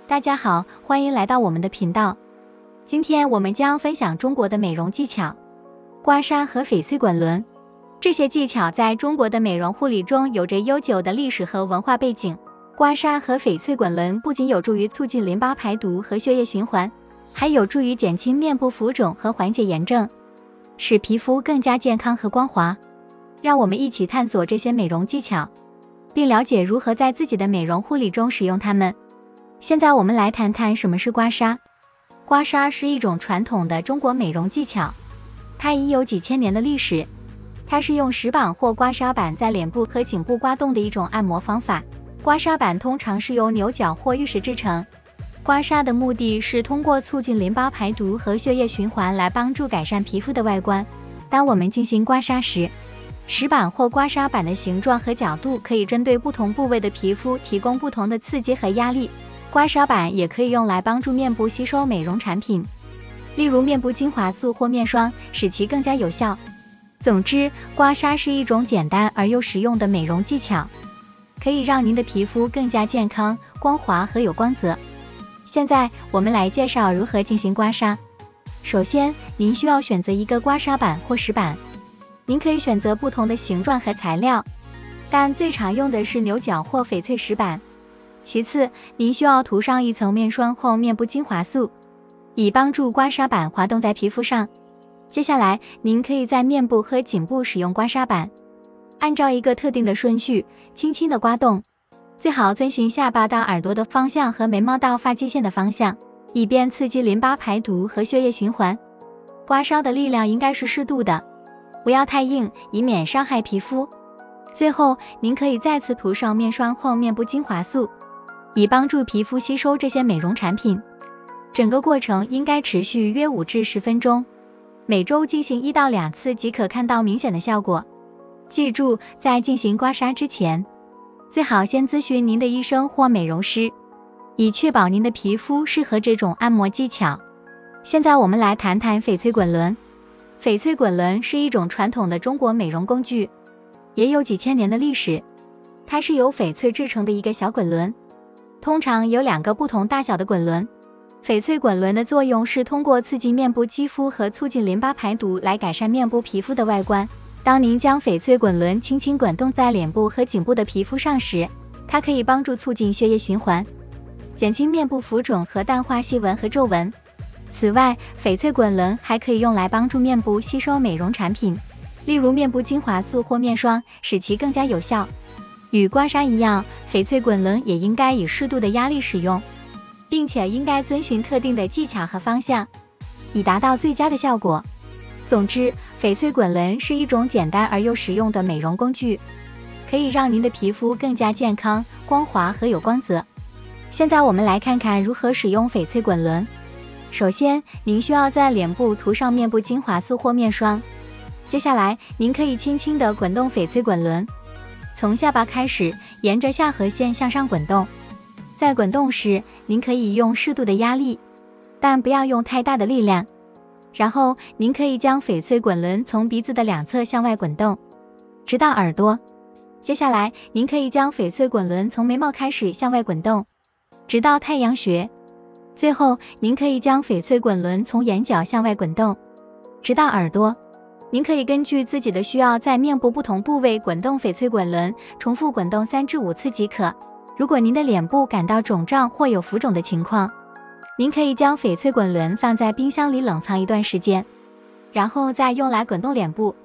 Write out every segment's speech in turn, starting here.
大家好，欢迎来到我们的频道。今天我们将分享中国的美容技巧，刮痧和翡翠滚轮。这些技巧在中国的美容护理中有着悠久的历史和文化背景。刮痧和翡翠滚轮不仅有助于促进淋巴排毒和血液循环，还有助于减轻面部浮肿和缓解炎症，使皮肤更加健康和光滑。让我们一起探索这些美容技巧，并了解如何在自己的美容护理中使用它们。现在我们来谈谈什么是刮痧。刮痧是一种传统的中国美容技巧，它已有几千年的历史。它是用石板或刮痧板在脸部和颈部刮动的一种按摩方法。刮痧板通常是由牛角或玉石制成。刮痧的目的是通过促进淋巴排毒和血液循环来帮助改善皮肤的外观。当我们进行刮痧时，石板或刮痧板的形状和角度可以针对不同部位的皮肤提供不同的刺激和压力。刮痧板也可以用来帮助面部吸收美容产品，例如面部精华素或面霜，使其更加有效。总之，刮痧是一种简单而又实用的美容技巧，可以让您的皮肤更加健康、光滑和有光泽。现在我们来介绍如何进行刮痧。首先，您需要选择一个刮痧板或石板，您可以选择不同的形状和材料，但最常用的是牛角或翡翠石板。其次，您需要涂上一层面霜或面部精华素，以帮助刮痧板滑动在皮肤上。接下来，您可以在面部和颈部使用刮痧板，按照一个特定的顺序，轻轻的刮动，最好遵循下巴到耳朵的方向和眉毛到发际线的方向，以便刺激淋巴排毒和血液循环。刮痧的力量应该是适度的，不要太硬，以免伤害皮肤。最后，您可以再次涂上面霜或面部精华素，以帮助皮肤吸收这些美容产品。整个过程应该持续约5至10分钟，每周进行1到2次即可看到明显的效果。记住，在进行刮痧之前，最好先咨询您的医生或美容师，以确保您的皮肤适合这种按摩技巧。现在我们来谈谈翡翠滚轮。翡翠滚轮是一种传统的中国美容工具，也有几千年的历史。它是由翡翠制成的一个小滚轮，通常有2个不同大小的滚轮。翡翠滚轮的作用是通过刺激面部肌肤和促进淋巴排毒来改善面部皮肤的外观。当您将翡翠滚轮轻轻滚动在脸部和颈部的皮肤上时，它可以帮助促进血液循环，减轻面部浮肿和淡化细纹和皱纹。此外，翡翠滚轮还可以用来帮助面部吸收美容产品，例如面部精华素或面霜，使其更加有效。与刮痧一样，翡翠滚轮也应该以适度的压力使用，并且应该遵循特定的技巧和方向，以达到最佳的效果。总之，翡翠滚轮是一种简单而又实用的美容工具，可以让您的皮肤更加健康、光滑和有光泽。现在我们来看看如何使用翡翠滚轮。首先，您需要在脸部涂上面部精华素或面霜。接下来，您可以轻轻地滚动翡翠滚轮，从下巴开始，沿着下颌线向上滚动。在滚动时，您可以用适度的压力，但不要用太大的力量。然后，您可以将翡翠滚轮从鼻子的2侧向外滚动，直到耳朵。接下来，您可以将翡翠滚轮从眉毛开始向外滚动，直到太阳穴。最后，您可以将翡翠滚轮从眼角向外滚动，直到耳朵。您可以根据自己的需要在面部不同部位滚动翡翠滚轮，重复滚动3至5次即可。如果您的脸部感到肿胀或有浮肿的情况，您可以将翡翠滚轮放在冰箱里冷藏一段时间，然后再用来滚动脸部。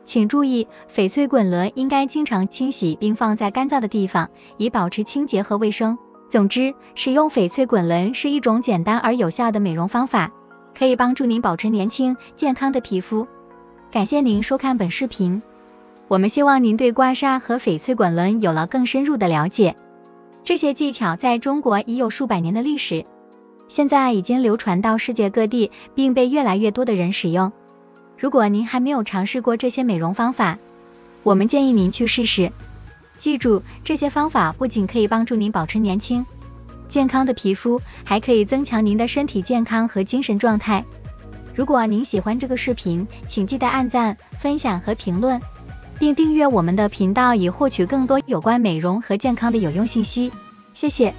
请注意，翡翠滚轮应该经常清洗并放在干燥的地方，以保持清洁和卫生。总之，使用翡翠滚轮是一种简单而有效的美容方法，可以帮助您保持年轻、健康的皮肤。感谢您收看本视频，我们希望您对刮痧和翡翠滚轮有了更深入的了解。这些技巧在中国已有数百年的历史，现在已经流传到世界各地，并被越来越多的人使用。如果您还没有尝试过这些美容方法，我们建议您去试试。记住，这些方法不仅可以帮助您保持年轻、健康的皮肤，还可以增强您的身体健康和精神状态。如果您喜欢这个视频，请记得按赞、分享和评论，并订阅我们的频道，以获取更多有关美容和健康的有用信息。谢谢。